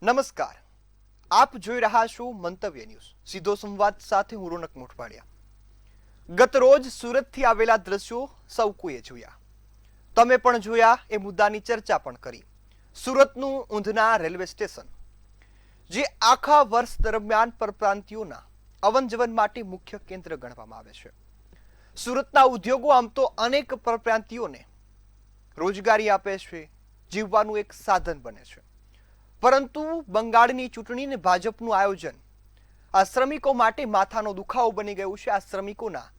નમસ્કાર, આપ જોઈ રહ્યા છો મંતવ્ય ન્યૂઝ સીધો સંવાદ સાથે હું રોનક મોઠવાડિયા. ગત રોજ સુરતથી આવેલા દ્રશ્યો સૌ કોઈએ જોયા. તમે પણ જોયા, એ મુદ્દાની ચર્ચા પણ કરી. સુરતનું ઊંધના રેલવે સ્ટેશન જે આખા વર્ષ દરમિયાન પરપ્રાંતિયોના અવન જવન માટે મુખ્ય કેન્દ્ર ગણવામાં આવે છે. સુરતના ઉદ્યોગો આમ તો અનેક પરપ્રાંતિયોને રોજગારી આપે છે, જીવવાનું એક સાધન બને છે. પરંતુ બંગાળની ચૂંટણી અને ભાજપનું આયોજન આ શ્રમિકો માટે માથાનો દુખાવો બની ગયું છે. આ શ્રમિકોના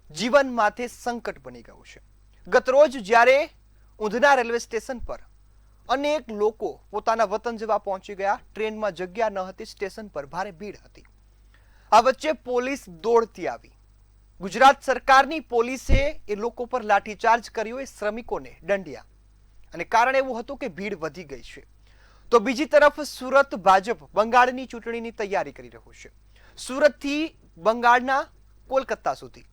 જીવન માથે સંકટ બની ગયું છે. ગત રોજ જ્યારે ઊંધના રેલવે સ્ટેશન પર અનેક લોકો પોતાના વતન જવા પહોંચી ગયા, ટ્રેનમાં જગ્યા ન હતી, સ્ટેશન પર ભારે ભીડ હતી. આ વચ્ચે પોલીસ દોડતી આવી. ગુજરાત સરકારની પોલીસે એ લોકો પર લાઠીચાર્જ કર્યો, એ શ્રમિકોને દંડ્યા, અને કારણ એવું હતું કે ભીડ વધી ગઈ છે. તો બીજી તરફ સુરત ભાજપ બંગાળની ચૂંટણીની તૈયારી કરી રહ્યું છે. સુરતથી બંગાળના કોલકાતા સુધી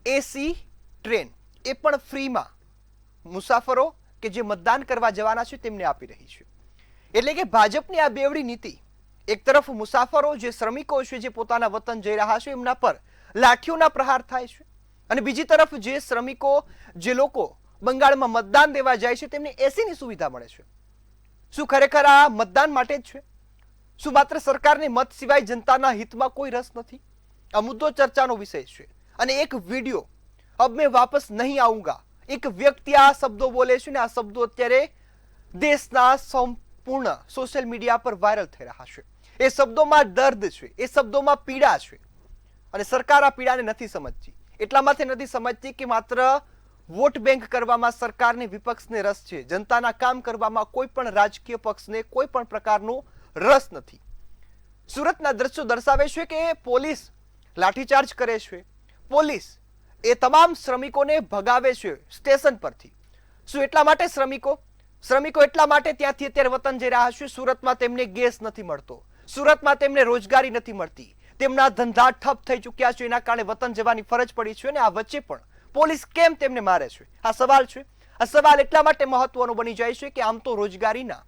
એસી ટ્રેન એ પણ ફ્રીમાં મુસાફરો કે જે મતદાન કરવા જવાના છે તેમને આપી રહી છે. એટલે કે ભાજપની આ બેવડી નીતિ, એક તરફ મુસાફરો જે શ્રમિકો છે જે પોતાના વતન જઈ રહ્યા છે એમના પર લાઠીઓના પ્રહાર થાય છે, અને બીજી તરફ જે શ્રમિકો જે લોકો બંગાળમાં મતદાન દેવા જાય છે તેમને એસીની સુવિધા મળે છે. શું ખરેખર આ મતદાન માટે જ છે? શું માત્ર સરકારને મત સિવાય જનતાના હિતમાં કોઈ રસ નથી? આ મુદ્દો ચર્ચાનો વિષય છે. અને એક વિડીયો, અબ મેં વાપસ નહીં આઉંગા, એક વ્યક્તિ આ શબ્દો બોલે છે, ને આ શબ્દો અત્યારે દેશના સંપૂર્ણ સોશિયલ મીડિયા પર વાયરલ થઈ રહ્યા છે. એ શબ્દોમાં દર્દ છે, એ શબ્દોમાં પીડા છે, અને સરકાર આ પીડાને નથી સમજતી. એટલા માટે નથી સમજતી કે માત્ર વોટ બેંક કરવામાં સરકારને, વિપક્ષને રસ છે. જનતાના કામ કરવામાં કોઈ પણ રાજકીય પક્ષને કોઈ પણ પ્રકારનો રસ નથી. સુરતના દ્રશ્યો દર્શાવે છે કે પોલીસ લાઠીચાર્જ કરે છે. પોલીસ એ તમામ શ્રમિકોને ભગાવે છે સ્ટેશન પરથી. શું એટલા માટે શ્રમિકો એટલા માટે ત્યાંથી અત્યારે વતન જઈ રહ્યા છે? સુરતમાં તેમને ગેસ નથી મળતો, સુરતમાં તેમને રોજગારી નથી મળતી, તેમના ધંધા ઠપ થઈ ચૂક્યા છે, એના કારણે વતન જવાની ફરજ પડી છે. અને આ વચ્ચે પણ પોલીસ કેમ તેમને મારે છે? આ સવાલ છે. આ સવાલ એટલા માટે મહત્વનો બની જાય છે કે આમ તો રોજગારીના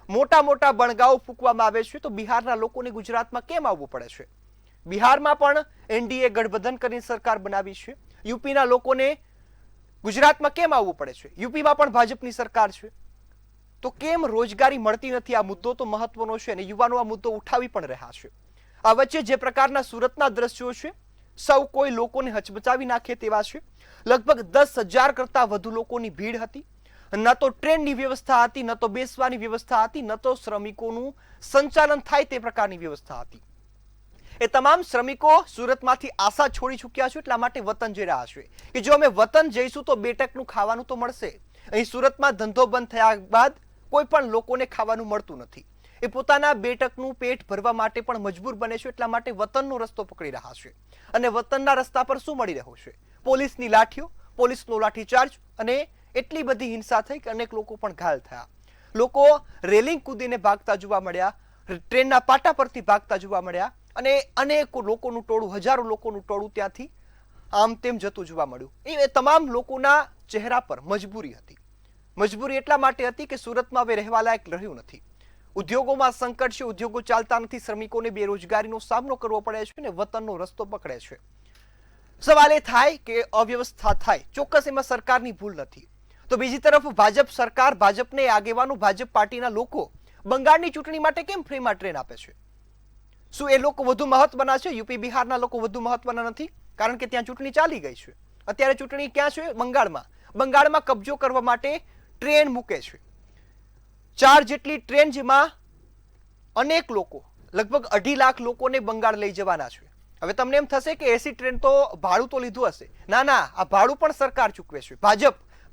મોટા મોટા બણગાઓ ફૂંકવામાં આવે છે, તો બિહારના લોકોને ગુજરાતમાં કેમ આવવું પડે છે? બિહારમાં પણ એનડીએ ગઠબંધન કરીને સરકાર બનાવી છે. યુપીના લોકોને ગુજરાતમાં કેમ આવવું પડે છે? યુપીમાં પણ ભાજપની સરકાર છે. તો કેમ રોજગારી મળતી નથી? આ મુદ્દો તો મહત્વનો છે, અને યુવાનો આ મુદ્દો ઉઠાવી પણ રહ્યા છે. આ વચ્ચે જે પ્રકારના સુરતના દ્રશ્યો છે, સૌ કોઈ લોકોને હચમચાવી નાખે તેવા છે. લગભગ 10,000 કરતા વધુ લોકોની ભીડ હતી. ન તો ટ્રેનની વ્યવસ્થા હતી, ન તો બેસવાની વ્યવસ્થા હતી, ન તો શ્રમિકોનું સંચાલન થાય તે પ્રકારની વ્યવસ્થા હતી. એ તમામ શ્રમિકો સુરતમાંથી આશા છોડી ચૂક્યા છે, એટલા માટે વતન જઈ રહ્યા છે કે જો અમે વતન જઈશું તો 2 ટકનું ખાવાનું તો મળશે. અહીં સુરતમાં ધંધો બંધ થયા બાદ કોઈ પણ લોકોને ખાવાનું મળતું નથી. એ પોતાના 2 ટકનું પેટ ભરવા માટે પણ મજબૂર બને છે, એટલા માટે વતનનો રસ્તો પકડી રહ્યા છે. અને વતનના રસ્તા પર શું મળી રહ્યું છે? પોલીસની લાઠીઓ, પોલીસનો લાઠીચાર્જ, અને એટલી બધી હિંસા થઈ કે અનેક લોકો પણ ઘાયલ થયા. લોકો રેલિંગ કૂદીને ભાગતા જોવા મળ્યા, ટ્રેનના પાટા પરથી ભાગતા જોવા મળ્યા, અને અનેક લોકોનું ટોળું, હજારો લોકોનું ટોળું ત્યાંથી આમ તેમ જતું જોવા મળ્યું. એ તમામ લોકોના ચહેરા પર મજબૂરી હતી. મજબૂરી એટલા માટે હતી કે સુરતમાં હવે રહેવા લાયક રહ્યું નથી. ઉદ્યોગોમાં સંકટ છે, ઉદ્યોગો ચાલતા નથી, શ્રમિકોને બેરોજગારીનો સામનો કરવો પડે છે, અને વતનનો રસ્તો પકડે છે. સવાલ એ થાય કે અવ્યવસ્થા થાય, ચોક્કસ એમાં સરકારની ભૂલ નથી. તો બીજી તરફ ભાજપ સરકાર, ભાજપને આગેવાનો, ભાજપ પાર્ટીના લોકો બંગાળની ચૂંટણી માટે કેમ ફ્રીમાં ટ્રેન આપે છે? શું એ લોકો વધુ મહત્વના છે? યુપી બિહારના લોકો વધુ મહત્વના નથી? કારણ કે ત્યાં ચૂંટણી ચાલી ગઈ છે. અત્યારે ચૂંટણી ક્યાં છે? બંગાળમાં. બંગાળમાં કબજો કરવા માટે ટ્રેન મૂકે છે. 4 જેટલી ટ્રેન, જેમાં અનેક લોકો, લગભગ 2.5 લાખ લોકોને બંગાળ લઈ જવાના છે. હવે તમને એમ થશે કે એસી ટ્રેન તો ભાડું તો લીધું હશે. ના ના, આ ભાડું પણ સરકાર ચૂકવે છે.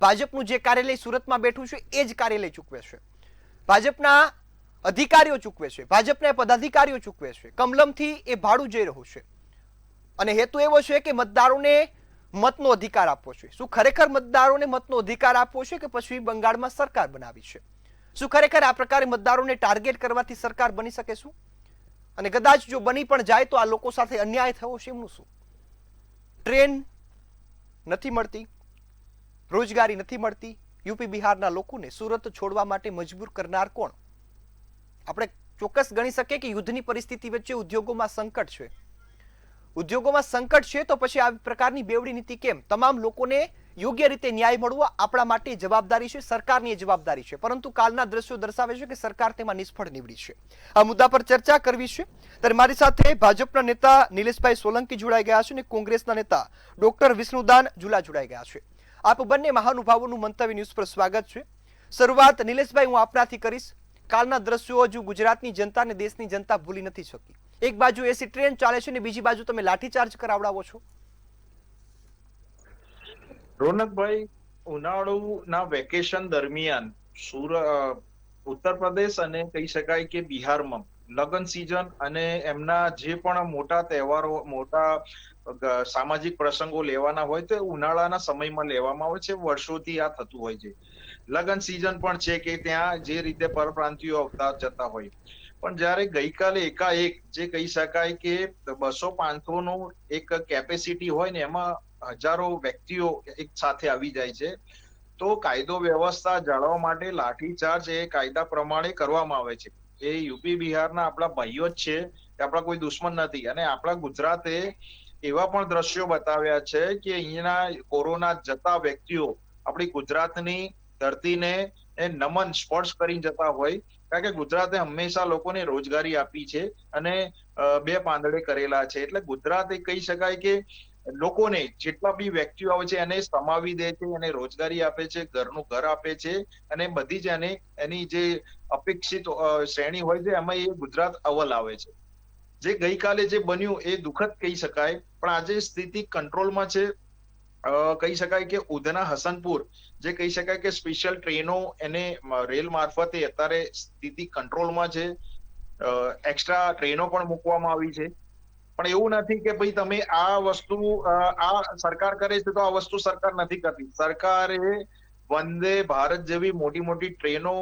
ભાજપનું જે કાર્યાલય સુરતમાં બેઠું છે એ જ કાર્યાલય ચૂકવે છે. ભાજપના અધિકારીઓ ચૂકવે છે, ભાજપના પદાધિકારીઓ ચૂકવે છે. કમલમથી એ ભાડું જઈ રહ્યું છે, અને હેતુ એવો છે કે મતદારોને મતનો અધિકાર આપવો છે. શું ખરેખર મતદારોને મતનો અધિકાર આપવો છે કે પછી બંગાળમાં સરકાર બનાવી છે? શું ખરેખર આ પ્રકારે મતદારોને ટાર્ગેટ કરવાથી સરકાર બની શકે? શું? અને કદાચ જો બની પણ જાય તો આ લોકો સાથે અન્યાય થયો છે એમનું શું? ટ્રેન નથી મળતી, રોજગારી નથી મળતી, યુપી બિહારના લોકોને સુરત છોડવા માટે મજબૂર કરનાર કોણ? આપણે ચોક્કસ ગણી શકીએ કે યુદ્ધની પરિસ્થિતિ વચ્ચે ઉદ્યોગોમાં સંકટ છે. ઉદ્યોગોમાં સંકટ છે તો પછી આ પ્રકારની બેવડી નીતિ કેમ? તમામ લોકોને યોગ્ય રીતે ન્યાય મળવો આપણા માટે જવાબદારી છે, સરકારની જવાબદારી છે, પરંતુ કાલના દ્રશ્યો દર્શાવે છે કે સરકાર તેમાં નિષ્ફળ નીવડી છે. આ મુદ્દા પર ચર્ચા કરવી છે ત્યારે મારી સાથે ભાજપના નેતા નિલેશભાઈ સોલંકી જોડાઈ ગયા છે અને કોંગ્રેસના નેતા ડોક્ટર વિષ્ણુદાન ઝુલા જોડાઈ ગયા છે. આપ બંને મહાનુભાવોનું મંતવ્ય ન્યૂઝ પર સ્વાગત છે. શરૂઆત નિલેશભાઈ હું આપનાથી કરીશ. કાલના દ્રશ્યો હજુ ગુજરાતની જનતા અને દેશની જનતા ભૂલી નથી શકી. એક બાજુ એસી ટ્રેન ચાલે છે અને બીજી બાજુ તમે લાઠીચાર્જ કરાવડાવો છો. રોનકભાઈ, ઉનાળુના વેકેશન દરમિયાન ઉત્તર પ્રદેશ અને કહી શકાય કે બિહારમાં લગ્ન સિઝન અને એમના જે પણ મોટા તહેવારો, મોટા સામાજિક પ્રસંગો લેવાના હોય તો ઉનાળાના સમયમાં લેવામાં આવે છે. વર્ષોથી આ થતું હોય છે. લગ્ન સિઝન પણ છે કે ત્યાં જે રીતે પરપ્રાંતિયો આવતા જતા હોય, પણ જયારે ગઈકાલે એકાએક જે કહી શકાય કે 200-500 નો એક કેપેસિટી હોય ને એમાં હજારો વ્યક્તિઓ એક સાથે આવી જાય છે, તો કાયદો વ્યવસ્થા જાળવવા માટે લાઠીચાર્જ એ કાયદા પ્રમાણે કરવામાં આવે છે. એ યુપી બિહારના આપણા ભાઈઓ જ છે, આપણા કોઈ દુશ્મન નથી. અને આપણા ગુજરાતે એવા પણ દ્રશ્યો બતાવ્યા છે કે અહીંના કોરોના જતા વ્યક્તિઓ આપણી ગુજરાતની ધરતીને નમન સ્પર્શ કરી જતા હોય, કારણ કે ગુજરાતે હંમેશા લોકોને રોજગારી આપી છે અને બે પાંદડે કરેલા છે. એટલે ગુજરાત એ કહી શકાય કે લોકોને જેટલા બી વ્યક્તિઓ આવે છે એને સમાવી દે છે, એને રોજગારી આપે છે, ઘરનું ઘર આપે છે અને બધી જ એની જે અપેક્ષિત શ્રેણી હોય છે એમાં એ ગુજરાત અવ્વલ આવે છે. જે ગઈકાલે જે બન્યું એ દુઃખદ કહી શકાય, પણ આજે સ્થિતિ કંટ્રોલમાં છે. કહી શકાય કે ઉધના હસનપુર જે કહી શકાય કે સ્પેશિયલ ટ્રેનો એને રેલ મારફતે અત્યારે સ્થિતિ કંટ્રોલમાં છે. એક્સ્ટ્રા ટ્રેનો પણ મૂકવામાં આવી છે. પણ એવું નથી કે ભાઈ તમે આ વસ્તુ આ સરકાર કરે છે તો આ વસ્તુ સરકાર નથી કરતી. સરકારે વંદે ભારત જેવી મોટી મોટી ટ્રેનો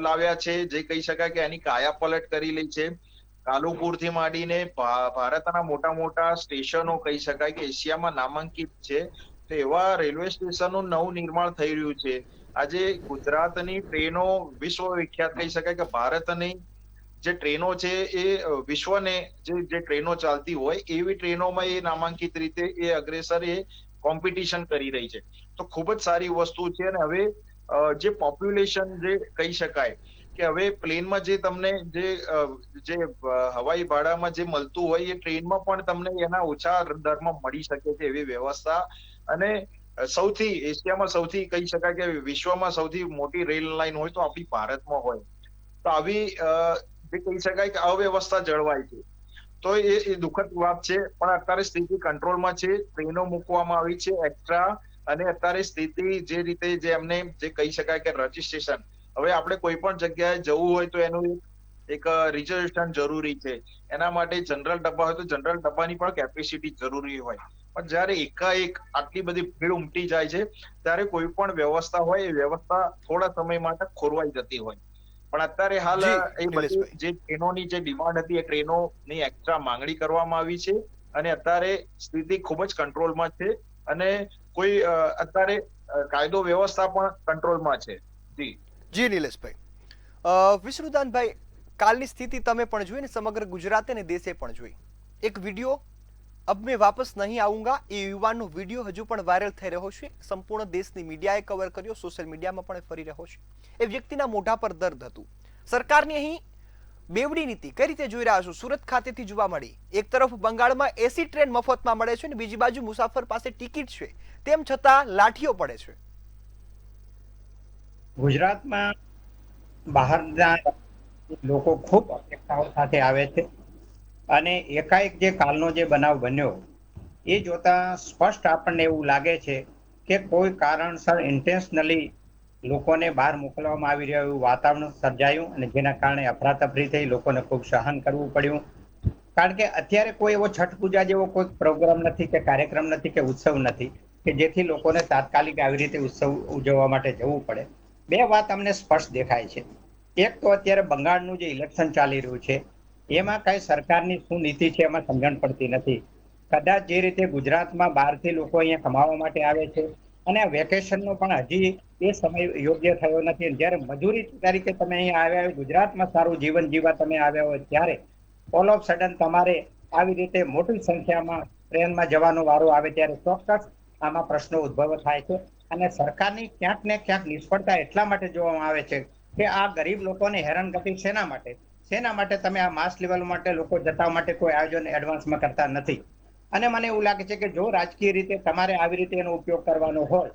લાવ્યા છે, જે કહી શકાય કે એની કાયાપલટ કરી લી છે. કાલુપુર થી માંડીને ભારતના મોટા મોટા સ્ટેશનો કહી શકાય કે એશિયામાં નામાંકિત છે, તો એવા રેલવે સ્ટેશનનું નવું નિર્માણ થઈ રહ્યું છે. આજે ગુજરાતની ટ્રેનો વિશ્વ વિખ્યાત કહી શકાય કે ભારતની જે ટ્રેનો છે એ વિશ્વને જે ટ્રેનો ચાલતી હોય એવી ટ્રેનોમાં એ નામાંકિત રીતે એ અગ્રેસર એ કોમ્પિટિશન કરી રહી છે. તો ખૂબ જ સારી વસ્તુ છે. અને હવે જે પોપ્યુલેશન જે કહી શકાય કે હવે પ્લેનમાં જે તમને જે હવાઈ ભાડામાં જે મળતું હોય એ ટ્રેનમાં પણ તમને એના ઓછા દરમાં મળી શકે છે એવી વ્યવસ્થા. અને સૌથી એશિયામાં સૌથી કહી શકાય કે વિશ્વમાં સૌથી મોટી રેલ લાઇન હોય તો આપણી ભારતમાં હોય, તો આવી જે કહી શકાય કે અવ્યવસ્થા જળવાય છે. તો એ દુઃખદ વાત છે, પણ અત્યારે સ્થિતિ કંટ્રોલમાં છે. ટ્રેનો મૂકવામાં આવી છે એક્સ્ટ્રા, અને અત્યારે સ્થિતિ જે રીતે જે એમને જે કહી શકાય કે રજીસ્ટ્રેશન, હવે આપણે કોઈ પણ જગ્યાએ જવું હોય તો એનું એક રિઝર્વેશન જરૂરી છે. એના માટે જનરલ ડબ્બા હોય તો જનરલ ડબ્બાની પણ કેપેસિટી જરૂરી હોય. પણ જયારે એકાએક આટલી બધી ભીડ ઉમટી જાય છે ત્યારે કોઈ પણ વ્યવસ્થા હોય એ વ્યવસ્થા થોડા સમય માટે ખોરવાઈ જતી હોય. પણ અત્યારે હાલ એ બધી જે ટ્રેનોની જે ડિમાન્ડ હતી એ ટ્રેનોની એક્સ્ટ્રા માંગણી કરવામાં આવી છે અને અત્યારે સ્થિતિ ખૂબ જ કંટ્રોલમાં છે અને કોઈ અત્યારે કાયદો વ્યવસ્થા પણ કંટ્રોલમાં છે. જી નિલેશભાઈ. વિષ્ણુદાનભાઈ, કાલની સ્થિતિ તમે પણ જોઈ ને સમગ્ર ગુજરાતે અને દેશે પણ જોઈ. એક વિડીયો અબ મેં વાપસ નહીં આઉંગા એ યુવાનનો વિડીયો હજુ પણ વાયરલ થઈ રહ્યો છે. સંપૂર્ણ દેશની મીડિયાએ કવર કર્યો, સોશિયલ મીડિયામાં પણ ફરી રહ્યો છે. એ વ્યક્તિના મોઢા પર દર્દ હતું. સરકારની અહીં બેવડી નીતિ કઈ રીતે જોઈ રહ્યા છો? સુરત ખાતેથી જોવા મળી. એક તરફ બંગાળમાં એસી ટ્રેન મફતમાં મળે છે અને બીજી બાજુ મુસાફર પાસે ટિકિટ છે, તેમ છતાં લાઠીઓ પડે છે. ગુજરાતમાં બહારના લોકો ખૂબ અપેક્ષાઓ સાથે આવે છે અને એકાએક જે કાલનો જે બનાવ બન્યો એ જોતા સ્પષ્ટ આપણને એવું લાગે છે કે કોઈ કારણસર ઇન્ટેન્શનલી લોકોને બહાર મોકલવામાં આવી રહ્યું એવું વાતાવરણ સર્જાયું અને જેના કારણે અફરાતફરી થઈ, લોકોને ખૂબ સહન કરવું પડ્યું. કારણ કે અત્યારે કોઈ એવો છઠ પૂજા જેવો કોઈ પ્રોગ્રામ નથી કે કાર્યક્રમ નથી કે ઉત્સવ નથી કે જેથી લોકોને તાત્કાલિક આવી રીતે ઉત્સવ ઉજવવા માટે જવું પડે. બે વાત અમને સ્પષ્ટ દેખાય છે. એક તો અત્યારે બંગાળનું જે ઇલેક્શન ચાલી રહ્યું છે એમાં કઈ સરકારની શું નીતિ છે એમાં સમજણ પડતી નથી. કદાચ જે રીતે ગુજરાતમાં બહારથી લોકો અહીંયા કમાવા માટે આવે છે અને વેકેશનનો પણ હજી એ સમય યોગ્ય થયો નથી. જ્યારે મજૂરી તરીકે તમે અહીંયા આવ્યા હોય, ગુજરાતમાં સારું જીવન જીવવા તમે આવ્યા હોય, ત્યારે ઓલ ઓફ સડન તમારે આવી રીતે મોટી સંખ્યામાં ટ્રેનમાં જવાનો વારો આવે ત્યારે ચોક્કસ આમાં પ્રશ્નો ઉદ્ભવ થાય છે. અને સરકારની ક્યાંક ને ક્યાંક નિષ્ફળતા એટલા માટે જોવામાં આવે છે કે આ ગરીબ લોકોને હેરાનગતિ શેના માટે તમે આ માસ લેવલ માટે લોકો જતા માટે કોઈ આયોજન એડવાન્સમાં કરતા નથી. અને મને એવું લાગે છે કે જો રાજકીય રીતે તમારે આવી રીતે એનો ઉપયોગ કરવાનો હોય,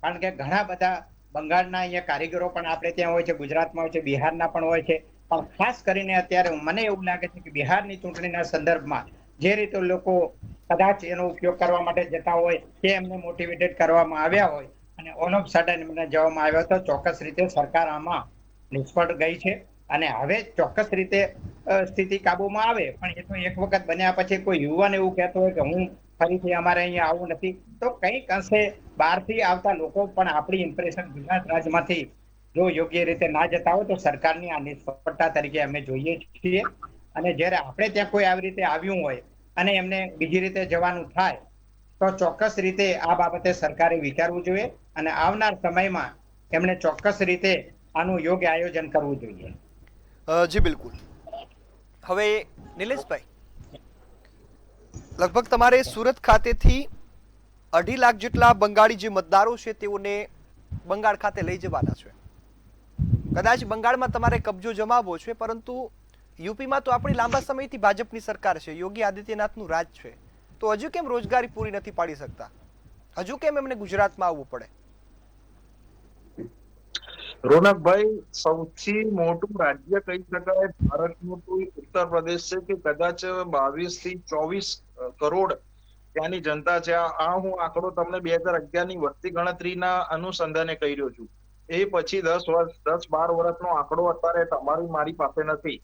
કારણ કે ઘણા બધા બંગાળના અહીંયા કારીગરો પણ આપણે ત્યાં હોય છે, ગુજરાતમાં હોય છે, બિહારના પણ હોય છે, પણ ખાસ કરીને અત્યારે મને એવું લાગે છે કે બિહારની ચૂંટણીના સંદર્ભમાં જે રીતે લોકો કદાચ એનો ઉપયોગ કરવા માટે જતા હોય તે એમને મોટિવેટેડ કરવામાં આવ્યા હોય અને ઓલ ઓફ સડન એમને જવામાં આવ્યા તો ચોક્કસ રીતે સરકાર આમાં નિષ્ફળ ગઈ છે. અને હવે ચોક્કસ રીતે સ્થિતિ કાબુમાં આવે, પણ એ તો એક વખત બન્યા પછી કોઈ યુવાન એવું કહેતો હોય કે હું ફરીથી અમારે અહીંયા આવું નથી, તો કંઈક અંશે બહારથી આવતા લોકો પણ આપણી ઇમ્પ્રેશન ગુજરાત રાજ્યમાંથી જો યોગ્ય રીતે ના જતા હોય તો સરકારની આ નિષ્ફળતા તરીકે અમે જોઈએ છીએ. અને જ્યારે આપણે ત્યાં કોઈ આવી રીતે આવ્યું હોય અને એમને બીજી રીતે જવાનું થાય તો ચોક્કસ રીતે આ બાબતે સરકારે વિચારવું જોઈએ અને આવનાર સમયમાં એમણે ચોક્કસ રીતે આનું યોગ્ય આયોજન કરવું જોઈએ. જી બિલકુલ. હવે નિલેશભાઈ, લગભગ તમારે સુરત ખાતેથી 2.5 લાખ જેટલા બંગાળી જે મતદારો છે તેઓને બંગાળ ખાતે લઈ જવાના છે. કદાચ બંગાળમાં તમારે કબજો જમાવવો છે, પરંતુ યુપીમાં તો આપણી લાંબા સમયથી ભાજપની સરકાર છે, યોગી આદિત્યનાથનું રાજ છે, તો હજુ કેમ રોજગારી પૂરી નથી પાડી શકતા? હજુ કેમ એમને ગુજરાતમાં આવવું પડે? રોનકભાઈ, સૌથી મોટું રાજ્ય કહી શકાય ભારતનું તો ઉત્તર પ્રદેશ છે કે કદાચ 22 થી 24 કરોડ ત્યાંની જનતા છે. આ હું આંકડો તમને 2011 ની વસ્તી ગણતરીના અનુસંધાને કહી રહ્યો છું. એ પછી 10-12 વર્ષનો આંકડો અત્યારે તમારી મારી પાસે નથી.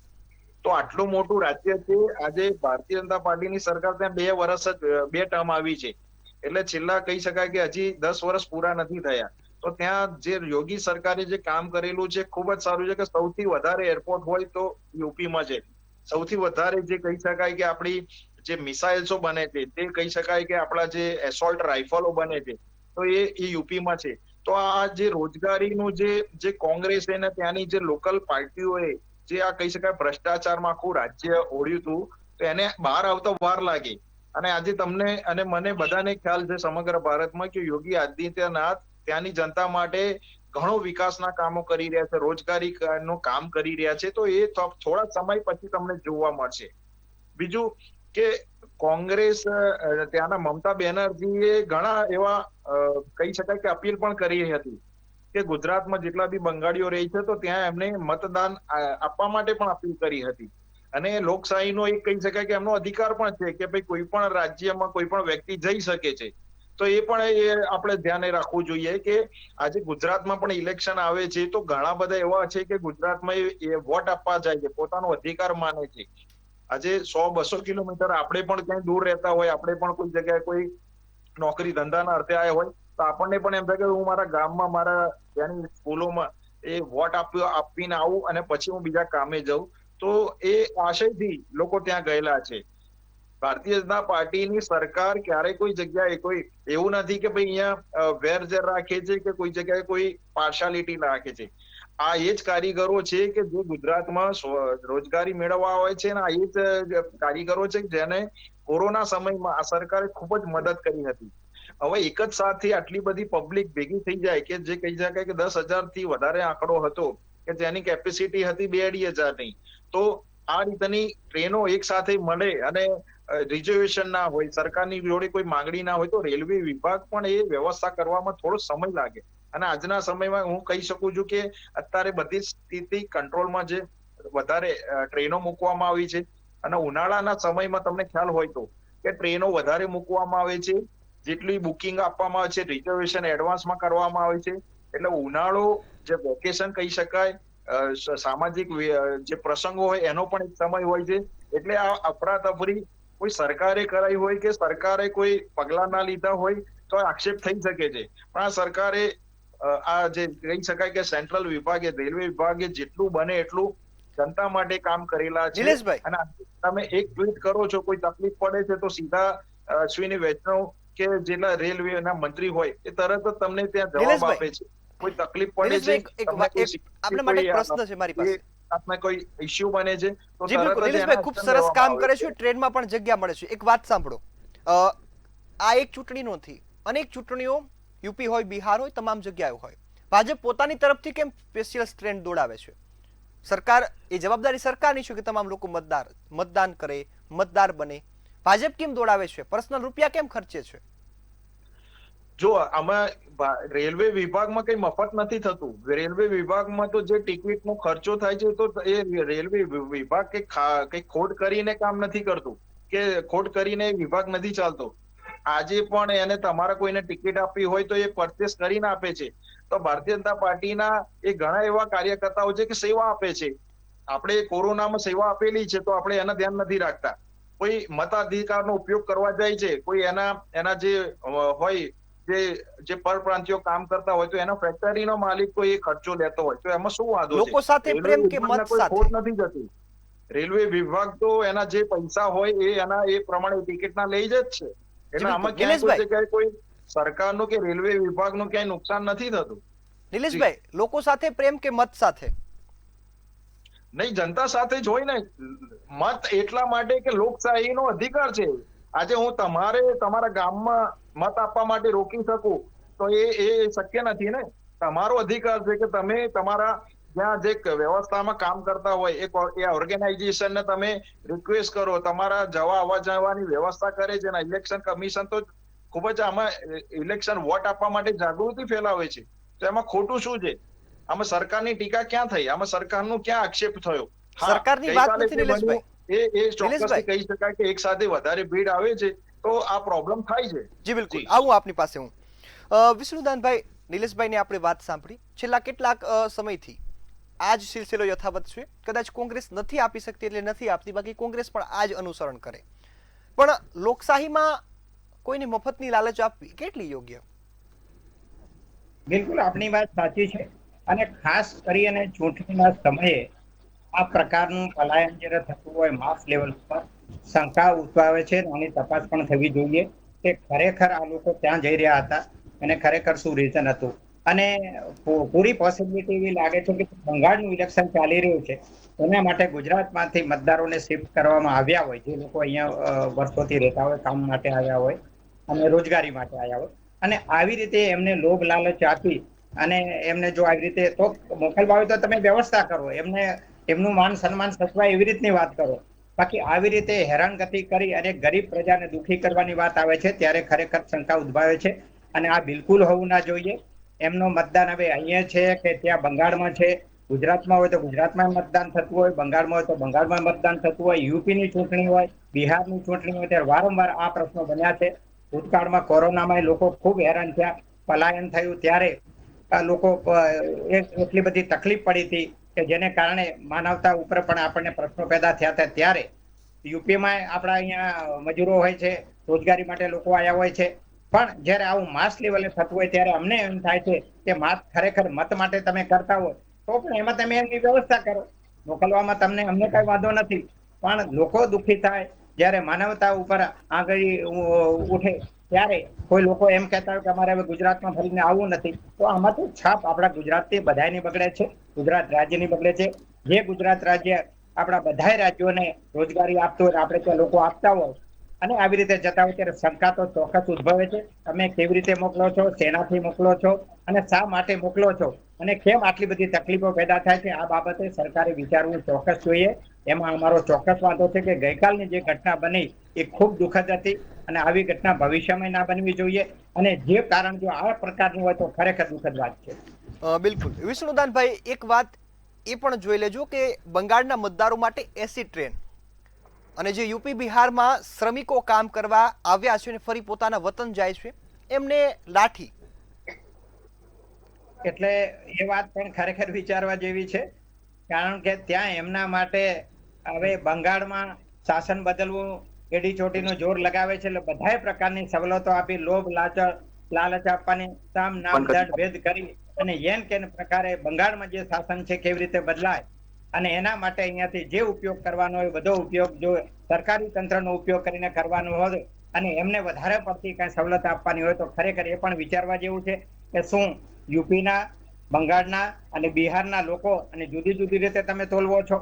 તો આટલું મોટું રાજ્ય છે. આજે ભારતીય જનતા પાર્ટીની સરકાર ત્યાં 2 વર્ષ જ 2 ટર્મ આવી છે, એટલે છેલ્લા કહી શકાય કે હજી 10 વર્ષ પૂરા નથી થયા. તો ત્યાં જે યોગી સરકારે જે કામ કરેલું છે ખૂબ જ સારું છે કે સૌથી વધારે એરપોર્ટ હોય તો યુપીમાં છે. સૌથી વધારે જે કહી શકાય કે આપણી જે મિસાઇલ્સો બને છે તે કહી શકાય કે આપણા જે એસોલ્ટ રાઇફલો બને છે તો એ યુપીમાં છે. તો આ જે રોજગારીનું જે કોંગ્રેસ અને ત્યાંની જે લોકલ પાર્ટીઓએ જે આ કહી શકાય ભ્રષ્ટાચારમાં આખું રાજ્ય ઓળ્યું હતું, તો એને બહાર આવતા વાર લાગે. અને આજે તમને અને મને બધાને ખ્યાલ છે સમગ્ર ભારતમાં કે યોગી આદિત્યનાથ ત્યાંની જનતા માટે ઘણો વિકાસના કામો કરી રહ્યા છે, રોજગારીનું કામ કરી રહ્યા છે. તો એ થોડા સમય પછી તમને જોવા મળશે. બીજું કે કોંગ્રેસ ત્યાંના મમતા બેનર્જીએ ઘણા એવા કહી શકાય કે અપીલ પણ કરી હતી કે ગુજરાતમાં જેટલા બી બંગાળીઓ રહી છે તો ત્યાં એમને મતદાન આપવા માટે પણ અપીલ કરી હતી. અને લોકશાહીનો એક કહી શકાય કે એમનો અધિકાર પણ છે કે ભાઈ કોઈ પણ રાજ્યમાં કોઈ પણ વ્યક્તિ જઈ શકે છે. તો એ પણ આપણે ધ્યાને રાખવું જોઈએ કે આજે ગુજરાતમાં પણ ઇલેક્શન આવે છે તો ઘણા બધા એવા છે કે ગુજરાતમાં એ વોટ આપવા જાય છે, પોતાનો અધિકાર માને છે. આજે 100-200 કિલોમીટર આપણે પણ ક્યાંય દૂર રહેતા હોય, આપણે પણ કોઈ જગ્યાએ કોઈ નોકરી ધંધાના અર્થે આવ્યા હોય તો આપણને પણ એમ થાય કે હું મારા ગામમાં મારા ત્યાંની સ્કૂલોમાં એ વોટ આપીને આવું અને પછી હું બીજા કામે જાઉં. તો એ આશયથી લોકો ત્યાં ગયેલા છે. ભારતીય જનતા પાર્ટીની સરકાર ક્યારેય કોઈ જગ્યાએ કોઈ એવું નથી કે ભાઈ અહીંયા વેરઝેર રાખે છે કે કોઈ જગ્યાએ કોઈ પાર્શિયાલિટી રાખે છે. આ એ જ કારીગરો છે કે જે ગુજરાતમાં રોજગારી મેળવવા હોય છે અને આ એ જ કારીગરો છે જેને કોરોના સમયમાં આ સરકારે ખૂબ જ મદદ કરી હતી. હવે એક જ સાથે આટલી બધી પબ્લિક ભેગી થઈ જાય કે જે કહી શકાય કે 10,000 થી વધારે આંકડો હતો કે જેની કેપેસિટી હતી 2,500 તો આ રીતની ટ્રેનો એક સાથે મળે અને રિઝર્વેશન ના હોય, સરકારની જોડે કોઈ માંગણી ના હોય તો રેલવે વિભાગ પણ એ વ્યવસ્થા કરવામાં થોડો સમય લાગે. અને આજના સમયમાં હું કહી શકું છું કે અત્યારે બધી સ્થિતિ કંટ્રોલમાં છે, વધારે ટ્રેનો મૂકવામાં આવી છે. અને ઉનાળાના સમયમાં તમને ખ્યાલ હોય તો કે ટ્રેનો વધારે મૂકવામાં આવે છે, જેટલી બુકિંગ આપવામાં આવે છે રિઝર્વેશન એડવાન્સમાં કરવામાં આવે છે. એટલે ઉનાળો જે વેકેશન કહી શકાય, સામાજિક જે પ્રસંગો હોય એનો પણ એક સમય હોય છે. એટલે આ અફરાતફરી કોઈ સરકારે કરાઈ હોય કે સરકારે કોઈ પગલા ના લીધા હોય તો આક્ષેપ થઈ શકે છે. પણ આ સરકારે આ જે કહી શકાય કે સેન્ટ્રલ વિભાગે, રેલવે વિભાગે જેટલું બને એટલું જનતા માટે કામ કરેલા છે. અને તમે એક ટ્વીટ કરો છો, કોઈ તકલીફ પડે છે તો સીધા અશ્વિની વૈષ્ણવ કે જેટલા રેલવેના મંત્રી હોય એ તરત જ તમને ત્યાં જવાબ નિલેશભાઈ, આપે છે. કોઈ તકલીફ પડે છે, નિલેશભાઈ, તમને કોઈ આપના માટે એક કોઈ પ્રશ્ન છે મારી પાસે. આપને કોઈ ઇશ્યુ બને છે તો જી બિલકુલ, તરત જ નિલેશભાઈ એના ખૂબ action સરસ લેવામાં કામ આવે કરે છે, ટ્રેનમાં પણ જગ્યા મળે છે. એક વાત સાંભળો, આ એક ચૂંટણી નથી, અનેક ચૂંટણીઓ યુપી હોય, બિહાર હોય, તમામ જગ્યાએ હોય. ભાજપ પોતાની તરફથી કેમ સ્પેશિયલ ટ્રેન દોડાવે છે? સરકાર, એ જવાબદારી સરકારની છે કે તમામ લોકો મતદાન કરે, મતદાર બને. ભાજપ કેમ દોડાવે છે? પર્સનલ રૂપિયા કેમ ખર્ચે છે? જો આમાં રેલવે વિભાગમાં કઈ મફત નથી થતું. રેલવે વિભાગમાં તો જે ટિકિટનો ખર્ચો થાય છે તો એ રેલવે વિભાગ કઈ ખોટ કરીને કામ નથી કરતું, કે ખોટ કરીને વિભાગ નથી ચાલતો. આજે પણ એને તમારા કોઈને ટિકિટ આપવી હોય તો એ પરચેસ કરીને આપે છે. તો ભારતીય જનતા પાર્ટીના એ ઘણા એવા કાર્યકર્તાઓ છે કે સેવા આપે છે. આપણે કોરોનામાં સેવા આપેલી છે તો આપણે એના ધ્યાન નથી રાખતા. કોઈ મતાધિકારનો ઉપયોગ કરવા જાય છે, કોઈ એના જે હોય જે પરપ્રાંતિયો કામ કરતા હોય તો એના ફેક્ટરીનો માલિક કોઈ એ ખર્ચો લેતો હોય તો એમાં શું વાંધો છે? લોકો સાથે રેલવે પ્રેમ કે વિભાગને મત કોઈ સાથે? ખોટ નથી જતી. રેલવે વિભાગ તો એના જે પૈસા હોય એ પ્રમાણે ટિકિટના લઈ જ છે. એટલે આમાં ક્યાંય કોઈ જગ્યાએ કોઈ સરકારનું કે રેલવે વિભાગનું ક્યાંય નુકસાન નથી થતું. નિલેશભાઈ, લોકો સાથે પ્રેમ કે મત સાથે? નહીં, જનતા સાથે જ હોય ને. મત એટલા માટે કે લોકશાહીનો અધિકાર છે. આજે હું તમારા ગામમાં મત આપવા માટે રોકી શકું તો એ શક્ય નથી ને. તમારો અધિકાર છે કે તમે તમારા જ્યાં જે વ્યવસ્થામાં કામ કરતા હોય એ ઓર્ગેનાઇઝેશનને તમે રિક્વેસ્ટ કરો, તમારા આવવા જવાની વ્યવસ્થા કરે છે. ઇલેક્શન કમિશન તો ખૂબ જ આમાં ઇલેક્શન વોટ આપવા માટે જાગૃતિ ફેલાવે છે. તો એમાં ખોટું શું છે? આમાં સરકારની ટીકા ક્યાં થઈ? આમાં સરકારનો ક્યાં આક્ષેપ થયો? સરકારની વાત નથી નિલેશભાઈ. એ ચોક્કસથી કહી શકાય કે એક સાથે વધારે ભીડ આવે છે તો આ પ્રોબ્લેમ થાય છે. જી બિલકુલ, આવું આપની પાસે હું. વિષ્ણુદાનભાઈ, નિલેશભાઈની આપણે વાત સાંભળી. છેલ્લા કેટલાક સમયથી આ જ સિલસિલો યથાવત છે. કદાચ કોંગ્રેસ નથી આપી શકતી એટલે નથી આપતી, બાકી કોંગ્રેસ પણ આ જ અનુસરણ કરે. પણ લોકશાહીમાં કોઈને મફતની લાલચ આપવી કેટલી યોગ્ય? બિલકુલ આપની વાત સાચી છે. અને ખાસ કરીને ચૂંટણીના સમયે આ પ્રકારનું પલાયન જ્યારે થતું હોય માસ લેવલ પર, શંકા ઉદ્ભવે છે. આની તપાસ પણ થવી જોઈએ કે ખરેખર આ લોકો ત્યાં જઈ રહ્યા હતા અને ખરેખર શું રીઝન હતું. અને પૂરી પોસિબિલિટી એવી લાગે છે કે બંગાળનું ઇલેક્શન ચાલી રહ્યું છે એના માટે ગુજરાતમાંથી મતદારોને શિફ્ટ કરવામાં આવ્યા હોય, જે લોકો અહીંયા વર્ષોથી રહેતા હોય, કામ માટે આવ્યા હોય અને રોજગારી માટે આવ્યા હોય, અને આવી રીતે એમને લોભ લાલચ આપી અને એમને જો આવી રીતે તો મોકલવા હોય તો તમે વ્યવસ્થા કરો, એમનું માન સન્માન સચવાય એવી રીતની વાત કરો. બાકી આવી રીતે હેરાનગતિ કરી અને ગરીબ પ્રજાને દુઃખી કરવાની વાત આવે છે ત્યારે ખરેખર શંકા ઉદ્ભવે છે. અને આ બિલકુલ હોવું ના જોઈએ. એમનો મતદાન હવે અહીંયા છે કે ત્યાં બંગાળમાં છે, ગુજરાતમાં હોય તો ગુજરાતમાં મતદાન થતું હોય, બંગાળમાં હોય તો બંગાળમાં મતદાન થતું હોય, યુપીની ચૂંટણી હોય, બિહારની ચૂંટણી હોય, ત્યારે વારંવાર આ પ્રશ્નો બન્યા છે. ભૂતકાળમાં કોરોનામાં લોકો ખૂબ હેરાન થયા, પલાયન થયું ત્યારે લોકો એટલી બધી તકલીફ પડી હતી કે જેને કારણે માનવતા ઉપર પણ આપણને પ્રશ્નો પેદા થયા હતા. ત્યારે યુપીમાં આપણા અહીંયા મજૂરો હોય છે, રોજગારી માટે લોકો આવ્યા હોય છે. પણ જ્યારે આવું માસ લેવલે થતું હોય ત્યારે અમને એમ થાય છે કે ખરેખર મત માટે તમે કરતા હોય તો પણ એમાં તમે એમની વ્યવસ્થા કરો. મોકલવામાં અમને કઈ વાંધો નથી, પણ લોકો દુઃખી થાય જ્યારે માનવતા ઉપર આગળ ઉઠે ત્યારે કોઈ લોકો એમ કહેતા હોય કે અમારે હવે ગુજરાતમાં ફરીને આવવું નથી. તો આમાં તો છાપ આપણા ગુજરાતથી બધાની બગડે છે, ગુજરાત રાજ્યની બગડે છે. જે ગુજરાત રાજ્ય આપણા બધા રાજ્યોને રોજગારી આપતું હોય, આપણે ત્યાં લોકો આપતા હોય અને આવી રીતે જતા હોય ત્યારે શંકા તો ચોક્કસ ઉદ્ભવે છે. તમે કેવી રીતે મોકલો છો, શેનાથી મોકલો છો અને શા માટે મોકલો છો અને કેમ આટલી બધી તકલીફો પેદા થાય છે, આ બાબતે સરકારે વિચારવું ચોક્કસ જોઈએ. એમાં અમારો ચોક્કસ વાંધો છે કે ગઈકાલની જે ઘટના બની એ ખૂબ દુઃખદ હતી અને આવી ઘટના ભવિષ્યમાં ના બનવી જોઈએ. અને જે કારણ જો આ પ્રકારનું હોય તો ખરેખર દુઃખદ વાત છે. બિલકુલ વિષ્ણુદાનભાઈ, એક વાત એ પણ જોઈ લેજો કે બંગાળના મતદારો માટે એસી ટ્રેન અને જે યુપી બિહારમાં શ્રમિકો કામ કરવા આવ્યા છે અને ફરી પોતાના વતન જાય છે એમને લાઠી. એટલે એ વાત પણ ખરેખર વિચારવા જેવી છે. કારણ કે ત્યાં એમના માટે હવે બંગાળમાં શાસન બદલવું, એડી ચોટીનું જોર લગાવે છે એટલે બધા પ્રકારની સવલતો આપી, લોભ લાલચ આપવાની સામ નામ દંડ ભેદ કરી અને એન કેન પ્રકારે બંગાળમાં જે શાસન છે કેવી રીતે બદલાય અને એના માટે અહીંયાથી જે ઉપયોગ કરવાનો હોય બધો ઉપયોગ જો સરકારી તંત્રનો ઉપયોગ કરીને કરવાનો હોય અને એમને વધારે પડતી કાંઈ સવલત આપવાની હોય તો ખરેખર એ પણ વિચારવા જેવું છે કે શું યુપીના, બંગાળના અને બિહારના લોકો અને જુદી જુદી રીતે તમે તોલવો છો,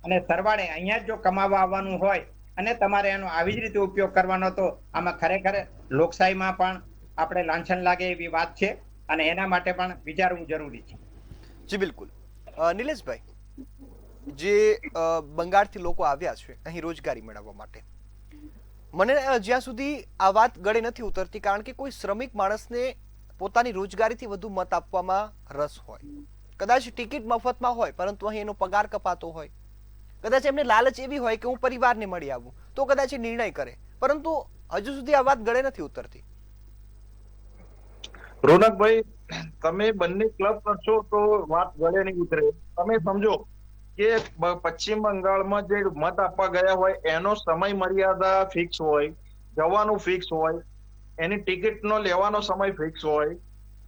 અને સરવાળે અહીંયા જ જો કમાવા આવવાનું હોય અને તમારે એનો આવી જ રીતે ઉપયોગ કરવાનો, તો આમાં ખરેખર લોકશાહીમાં પણ આપણે લાંછન લાગે એવી વાત છે અને એના માટે પણ વિચારવું જરૂરી છે. જી બિલકુલ. નિલેશભાઈ, જે બંગાળથી લોકો આવ્યા છે અહીં રોજગારી મેળવવા માટે, મને જ્યાં સુધી આ વાત ગળે નથી ઉતરતી, કારણ કે કોઈ શ્રમિક માણસને પોતાની રોજગારીથી વધુ મત આપવામાં રસ હોય. કદાચ ટિકિટ મફતમાં હોય પરંતુ અહીં એનો પગાર કપાતો હોય, કદાચ એમને લાલચ એવી હોય કે હું પરિવારને મળી આવું, તો કદાચ એ નિર્ણય કરે, પરંતુ હજુ સુધી આ વાત ગળે નથી ઉતરતી. રોનકભાઈ, તમે બંને ક્લબ કરશો તો વાત ગળે નહીં ઉતરે. તમે સમજો કે પશ્ચિમ બંગાળમાં જે મત આપવા ગયા હોય એનો સમય મર્યાદા ફિક્સ હોય, જવાનું ફિક્સ હોય, એની ટિકિટનો લેવાનો સમય ફિક્સ હોય,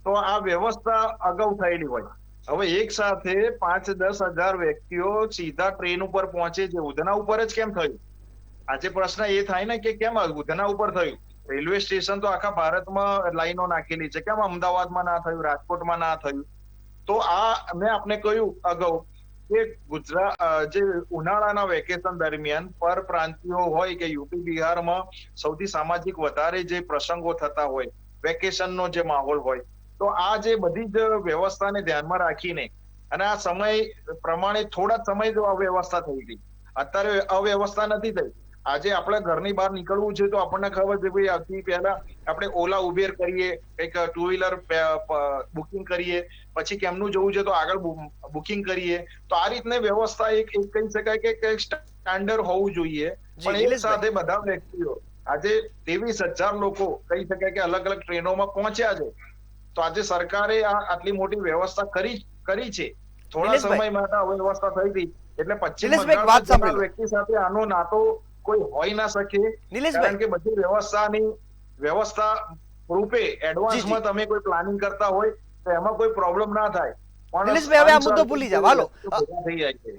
તો આ વ્યવસ્થા અગાઉ થયેલી હોય. હવે એક સાથે 5-10 હજાર વ્યક્તિઓ સીધા ટ્રેન ઉપર પહોંચે છે, ઉધના ઉપર જ કેમ થયું? આજે પ્રશ્ન એ થાય ને કે કેમ ઉધના ઉપર થયું? રેલવે સ્ટેશન તો આખા ભારતમાં લાઈનો નાખેલી છે, કેમ અમદાવાદમાં ના થયું, રાજકોટમાં ના થયું? તો આ મેં આપને કહ્યું અગાઉ કે ગુજરાત જે ઉનાળાના વેકેશન દરમિયાન પરપ્રાંતિયો હોય કે યુપી બિહારમાં સૌથી સામાજિક વધારે જે પ્રસંગો થતા હોય, વેકેશનનો જે માહોલ હોય, તો આ જે બધી જ વ્યવસ્થાને ધ્યાનમાં રાખીને અને આ સમય પ્રમાણે થોડા સમય જો અવ્યવસ્થા થઈ ગઈ. અત્યારે અવ્યવસ્થા નથી થઈ. આજે આપણે ઘરની બહાર નીકળવું છે તો આપણને ખબર છે ભાઈ આવતી પહેલા આપણે ઓલા ઉબેર કરીએ, કંઈક ટુ વ્હીલર બુકિંગ કરીએ, પછી કેમનું જવું છે તો આગળ બુકિંગ કરીએ. તો આ રીતની વ્યવસ્થા એક કહી શકાય કે સ્ટાન્ડર્ડ હોવું જોઈએ. પણ એક સાથે બધા વ્યક્તિઓ આજે 23,000 લોકો કહી શકાય કે અલગ અલગ ટ્રેનોમાં પહોંચ્યા છે. તો આજે સરકારે આટલી મોટી વ્યવસ્થા કરી છે. થોડા સમય માટે અવ્યવસ્થા થઈ હતી એટલે પશ્ચિમ બંગાળના વ્યક્તિ સાથે આનો નાતો કોઈ હોય ના શકે, કારણ કે બધી વ્યવસ્થા રૂપે એડવાન્સમાં તમે કોઈ પ્લાનિંગ કરતા હોય તો એમાં કોઈ પ્રોબ્લેમ ના થાય. નિલેશભાઈ, હવે આ મુદ્દો ભૂલી જાવ, હાલો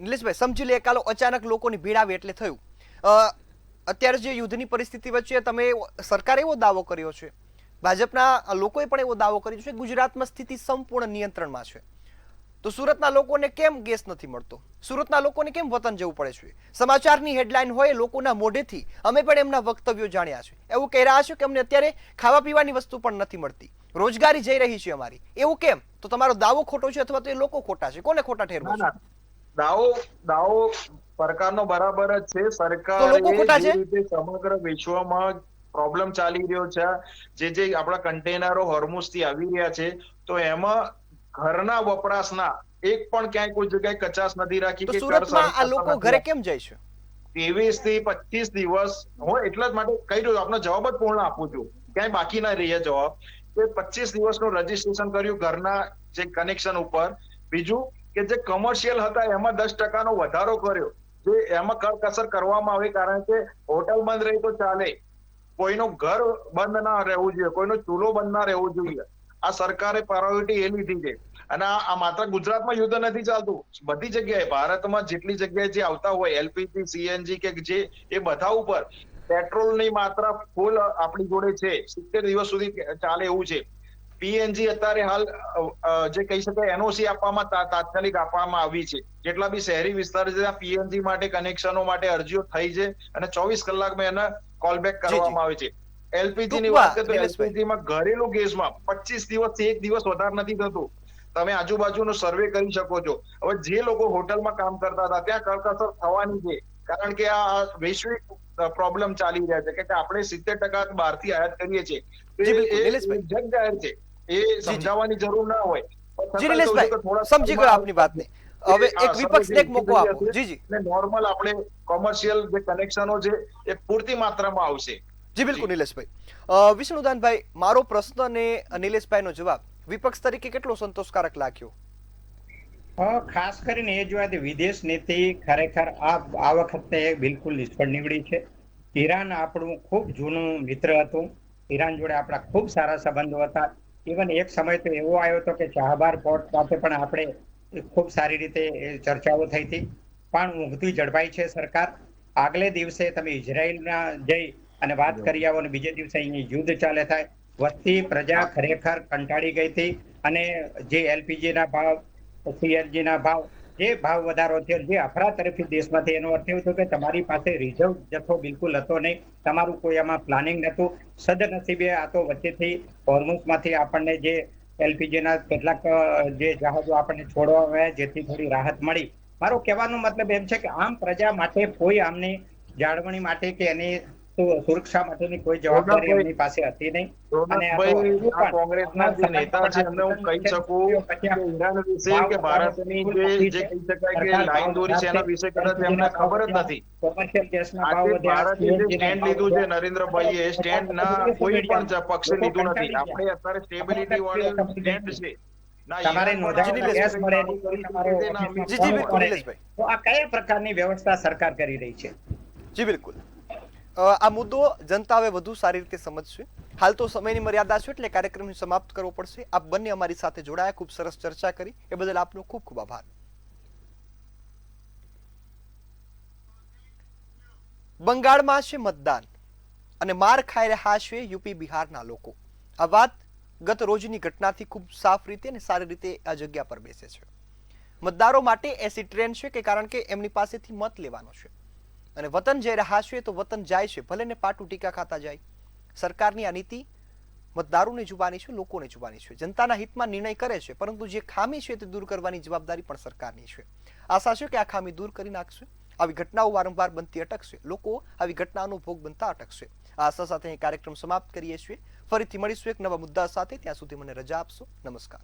નિલેશભાઈ સમજી લે, કાલો અચાનક લોકોની ભીડ આવી એટલે થયું. અત્યારે જે યુદ્ધની પરિસ્થિતિ વચ્ચે તમે સરકારે એવો દાવો કર્યો છે, ભાજપના લોકોએ પણ એવો દાવો કર્યો છે, ગુજરાતમાં સ્થિતિ સંપૂર્ણ નિયંત્રણમાં છે, તો સુરતના લોકોને કેમ ગેસ નથી મળતો? સુરતના લોકોને કેમ વતન જવું પડે છે? સમાચારની હેડલાઇન હોય લોકોના મોઢેથી અમે પણ એમના વક્તવ્યો જાણ્યા છે, એવું કહી રહ્યા છે કે અમને અત્યારે ખાવા પીવાની વસ્તુ પણ નથી મળતી, રોજગારી જઈ રહી છે અમારી. એવું કેમ? તો તમારો દાવો ખોટો છે અથવા તો એ લોકો ખોટા છે? કોને ખોટા ઠેરવો છે? દાવો સરકારનો બરાબર જ છે. સરકાર જે રીતે સમગ્ર વિશ્વમાં પ્રોબ્લેમ ચાલી રહ્યો છે, જે આપણા કન્ટેનરો હોર્મુઝથી આવી રહ્યા છે, તો એમાં ઘરના વપરાશના એક પણ ક્યાંય કોઈ જગ્યાએ કચાશ નથી રાખી. તો સુરતમાં આ લોકો ઘરે કેમ જાય છે? 23 થી 25 દિવસ હું એટલા જ માટે કહી રહ્યો, આપનો જવાબ જ પૂર્ણ આપું છું, ક્યાંય બાકી ના રહે જવાબ. કે 25 દિવસનું રજીસ્ટ્રેશન કર્યું ઘરના જે કનેક્શન ઉપર. બીજું કે જે કમર્શિયલ હતા એમાં 10% વધારો કર્યો, જે એમાં કરકસર કરવામાં આવે, કારણ કે હોટલ બંધ રહી તો ચાલે, કોઈનું ઘર બંધ ના રહેવું જોઈએ, કોઈનો ચૂલો બંધ ના રહેવો જોઈએ. આ સરકારે પ્રાયોરિટી એ લીધી છે. અને આ માત્ર ગુજરાતમાં યુદ્ધ નથી ચાલતું, બધી જગ્યાએ ભારતમાં જેટલી જગ્યાએ જે આવતા હોય એલપીજી, સીએનજી કે જે એ બધા ઉપર પેટ્રોલની માત્રા ફૂલ આપણી જોડે છે, 70 દિવસ સુધી ચાલે એવું છે. પીએનજી અત્યારે હાલ જે કહી શકાય એનઓસી આપવામાં તાત્કાલિક આપવામાં આવી છે. જેટલા બી શહેરી વિસ્તાર છે ત્યાં પીએનજી માટે કનેક્શનો માટે અરજીઓ થઈ છે અને 24 કલાકમાં એના કોલબેક કરવામાં આવે છે. એલપીજી ની વાત કરીએ તો એલપીજીમાં ઘરેલું ગેસમાં 25 દિવસથી 1 દિવસ વધારે નથી થતું. તમે આજુબાજુનો સર્વે કરી શકો છો. હવે જે લોકો હોટલમાં કામ કરતા હતા ત્યાં કરકસર થવાની છે, કારણ કે આ વૈશ્વિક પ્રોબ્લેમ ચાલી રહ્યા છે કે આપણે 70% બહારથી આયાત કરીએ છીએ. જગ જાહેર છે, એ સમજાવવાની જરૂર ના હોય. સમજી ગયો આપની વાતને. હવે એક વિપક્ષને એક મોકો આપો. જી જી. નોર્મલ આપણે કોમર્શિયલ જે કનેક્શનો છે એ પૂરતી માત્રામાં આવશે. જી બિલકુલ નિલેશભાઈ. વિષ્ણુદાનભાઈ, મારો પ્રશ્ન અને નિલેશભાઈનો જવાબ વિપક્ષ તરીકે કેટલો સંતોષકારક લાગ્યો? ખાસ કરીને એ જોવાથી વિદેશ નીતિ ખરેખર આ વખતે બિલકુલ નિષ્ફળ નીવડી છે. ઈરાન આપણું ખૂબ જૂનું મિત્ર હતું, ઈરાન જોડે આપણા ખૂબ સારા સંબંધો હતા. ઇવન એક સમય તો એવો આવ્યો હતો કે ચાહબાર પોર્ટ પાસે પણ આપણે ખૂબ સારી રીતે ચર્ચાઓ થઈ હતી, પણ ઊંઘતી ઝડપાઈ છે સરકાર. આગલે દિવસે તમે ઇઝરાયલના જઈ અને વાત કરી આવો અને બીજે દિવસે અહીં યુદ્ધ ચાલે થાય. વસ્તી પ્રજા ખરેખર કંટાળી ગઈ હતી અને જે એલપીજી ના ભાવ, સીએનજી ના ભાવ, જે ભાવ વધારો છે, જે અફરાતફરી દેશમાંથી, એનો અર્થ એવો થયો કે તમારી પાસે રિઝર્વ જથ્થો બિલકુલ હતો નહીં, તમારું કોઈ આમાં પ્લાનિંગ નહોતું. સદનસીબે આ તો વચ્ચેથી હોર્મુઝમાંથી આપણને જે એલપીજી ના કેટલાક જે જહાજો આપણને છોડવા આવ્યા, જેથી થોડી રાહત મળી. મારો કહેવાનો મતલબ એમ છે કે આમ પ્રજા માટે કોઈ આમની જાળવણી માટે કે એની સુરક્ષા માટેની કોઈ જવાબદારી એમની પાસે હતી નહીં. અને આ તો રોનકભાઈ, હજુ આ પણ કોંગ્રેસના જે નેતા છે એમને હું કહી શકું કે ઈરાન વિશે કે ભારતની જે કહી શકાય કે લાઈન દોરી છે એના વિશે કદાચ એમને ખબર જ નથી. કોમર્શિયલ ગેસના ભાવ આજે વધ્યા, ભારતે જે CNG ના સ્ટેન્ડ ભાવ લીધું છે વધ્યા. નરેન્દ્રભાઈએ, એ સ્ટેન્ડ ના કોઈ પણ પક્ષે લીધું નથી. આપણે અત્યારે સ્ટેબિલિટી વાળું સ્ટેન્ડ છે. ના તમારે ઈરાન નોંધાયેલા પણ ગેસ મળે ચાલુ કરી તમારો દીધી છે, ના ઓફિસમાં જી જી ફોન બિલકુલ મળે. નિલેશભાઈ. તો આ કયા પ્રકારની વ્યવસ્થા સરકાર કરી રહી છે? જી બિલકુલ. આ મુદ્દો જનતા હવે વધુ સારી રીતે સમજશે. હાલ તો સમયની મર્યાદા છે એટલે કાર્યક્રમને સમાપ્ત કરવો પડશે. આપ બંને અમારી સાથે જોડાયા, ખૂબ સરસ ચર્ચા કરી, એ બદલ આપનો ખૂબ ખૂબ આભાર. બંગાળમાં છે મતદાન અને માર ખાઈ રહ્યા છે યુપી બિહારના લોકો. આ વાત ગત રોજની ઘટનાથી ખૂબ સાફ રીતે અને સારી રીતે આ જગ્યા પર બેસે છે. મતદારો માટે એસી ટ્રેન છે કે કારણ કે એમની પાસેથી મત લેવાનો છે અને વતન જઈ રહ્યા છે તો વતન જાય છે, ભલે ને પાટું ટીકા ખાતા જાય. સરકારની આ નીતિ મતદારોની જુબાની છે, લોકોની જુબાની છે, જનતાના હિતમાં નિર્ણય કરે છે, પરંતુ જે ખામી છે તે દૂર કરવાની જવાબદારી પણ સરકારની છે. આશા છે કે આ ખામી દૂર કરી નાખશે. આવી ઘટનાઓ વારંવાર બનતી અટકશે, લોકો આવી ઘટનાનો ભોગ બનતા અટકશે. આ આશા સાથે કાર્યક્રમ સમાપ્ત કરીએ છીએ. ફરીથી મળીશું એક નવા મુદ્દા સાથે. ત્યાં સુધી મને રજા આપશો. નમસ્કાર.